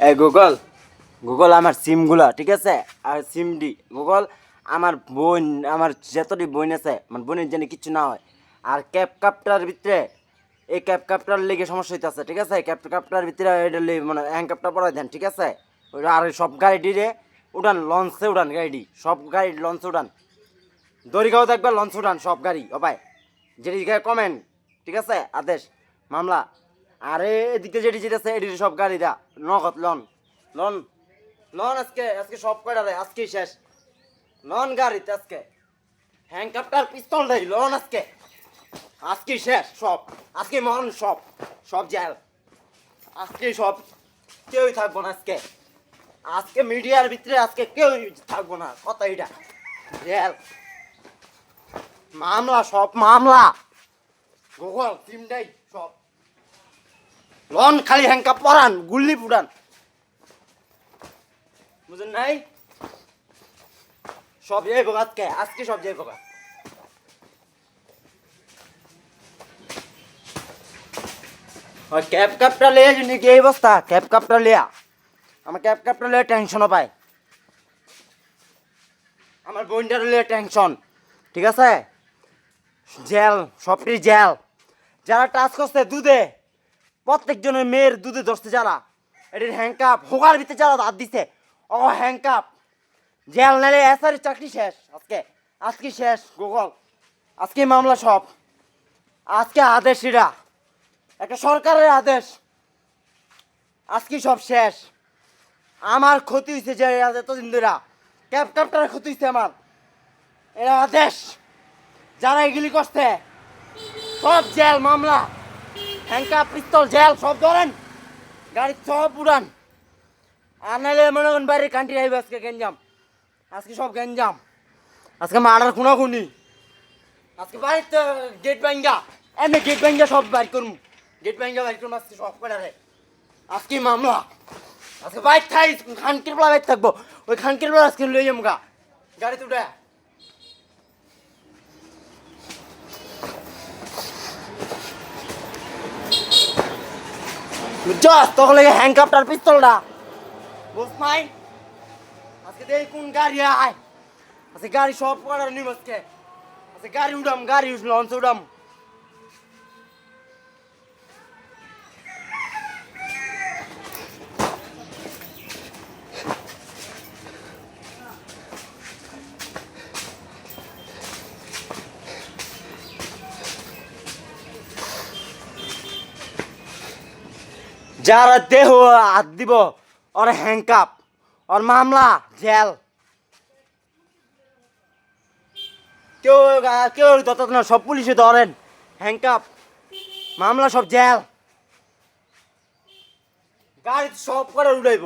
এই Google, Google আমার সিমগুলা ঠিক আছে, আর সিমডি গুগল আমার বোন, আমার যতটি বোন আছে মানে বোনের জন্য কিচ্ছু না হয়। আর ক্যাব কাপটার ভিতরে এই ক্যাব কাপটার লেগে সমস্যা হইতেছে ঠিক আছে। ক্যাব কাপটার ভিতরে এটা মানে হ্যান্ড কাপটা পরাই দেন ঠিক আছে। ওইটা আর সব গাড়িটিরে উড়ান, লঞ্চে উড়ান, গাড়ি সব গাড়ি লঞ্চে উড়ান, দড়িগাঁও দেখবে লঞ্চ উড়ান সব গাড়ি অপায় যেটি কমেন্ট ঠিক আছে। আদেশ মামলা আরে এদিকে যেটি যেতেছে এটি সব গাড়ি দা নগদ লন লন লন আজকে আজকে সব কয়টা রে আজকেই শেষ লন গাড়িতে আজকে হ্যান্ডকাপটার পিস্তল দেয় লন আজকে আজকেই শেষ সব আজকে মরণ সব সব জেল আজকে সব কেউই থাকবো না আজকে আজকে মিডিয়ার ভিতরে আজকে কেউই থাকবো না কথা এটা জেল মামলা সব মামলা গুগল টিমটাই সব লন খালি হ্যাঙ্কা পরান গুল্লি পুরান বুঝেন নাই সব যাই বোকা আজকে আজকে সব যাই বোকা ওই ক্যাব কাপটা লিয়ে যদি কি এই অবস্থা ক্যাব কাপটা লিয়া আমার ক্যাব কাপটা লিয়ে টেনশনও পায় আমার বোনটার লিয়ে টেনশন ঠিক আছে জেল সবটি জেল যারা টাচ করছে দুধে প্রত্যেকজনের মেয়ের দুধে ধরছে যারা এটির হ্যাংকাপ হোকার ভিতরে যারা হাত দিছে ও হ্যাংকাপ জেল নালে এসারি চাকরি শেষ আজকে আজকে শেষ গুগল আজকে মামলা সব আজকে আদেশ এরা একটা সরকারের আদেশ আজকে সব শেষ আমার ক্ষতি হয়েছে যে এতদিন ধরে ক্যাব ক্যাবটার ক্ষতি হয়েছে আমার এরা আদেশ যারা এগুলি করছে সব জেল মামলা হ্যাংকাপ পিস্তল জেল সব ধরেন গাড়ি সব উড়ান আর নাহলে মনে করেন বাইরের কান্ট্রি আইবে আজকে গেঞ্জাম আজকে সব গেঞ্জাম আজকে মার্ডার খুনাখুনি আজকে বাড়িতে গেট ভাঙ্গা এমনি গেট ভাঙ্গা সব বাইর করুন গেট ভাঙ্গা বাইর করুন আজকে সব করে আজকে মামলা আজকে বাইক থাই খানকির বেলা বাইক থাকবো ওই খানকির বেলা আজকে লই যাবো গা গাড়িতে উঠে বুঝছস তখন লাগে হ্যান্ডকাপটার পিস্তলটা বুঝ নাই আজকে দেখি কোন গাড়ি আয় আজকে গাড়ি সব করার নিম আজকে আজকে গাড়ি উঠাম গাড়ি লঞ্চ উঠাম যারা দেহ হাত দিব ওর হ্যান্ডকাপ ওর মামলা জেল কেউ কেউ যত না সব পুলিশে ধরেন হ্যান্ডকাপ মামলা সব জেল গাড়ি সব করে উঠাইব